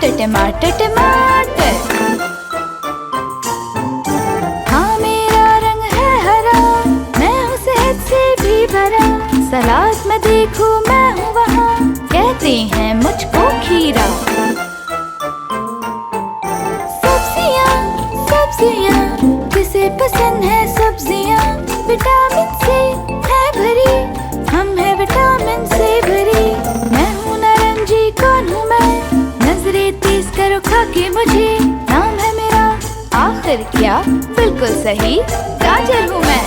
टमाटर टमाटर टमाटर। हाँ मेरा रंग है हरा, मैं हूँ सेहत से भी भरा। सलाद में देखो मैं हूँ वहाँ, कहते हैं मुझको खीरा। सब्जियाँ सब्जियाँ किसे पसंद है सब्जियाँ, विटामिन से है भरी, हम है विटामिन से भरी। मैं हूँ नारंगी, कौन हूँ मैं, नजरें तेज करो खा के मुझे। नाम है मेरा आखिर क्या, बिल्कुल सही, गाजर हूँ मैं।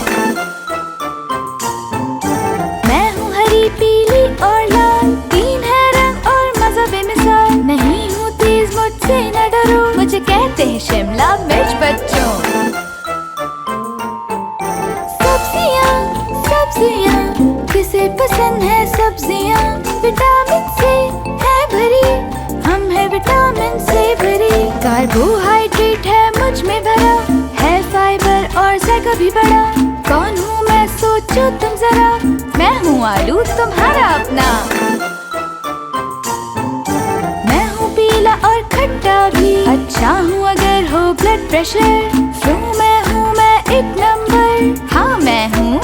मैं हूँ हरी पीली और लाल, तीन है रंग और मजा बेमिसाल। नहीं हूँ तेज मुझसे न डरो, मुझे कहते हैं शिमला मिर्च बच्चों। सब्जियाँ सब्जियाँ किसे पसंद है सब्जियाँ, विटामिन से है भरी, हम है विटामिन से भरी। कार्बोहाइड्रेट है मुझ में भरा, है फाइबर और जायका भी बड़ा। कौन हूँ मैं सोचो तुम जरा, मैं हूँ आलू तुम्हारा अपना। मैं हूँ पीला और खट्टा भी, अच्छा हूँ अगर हो ब्लड प्रेशर। फ्लू में हूँ मैं एक नंबर, हाँ मैं हूँ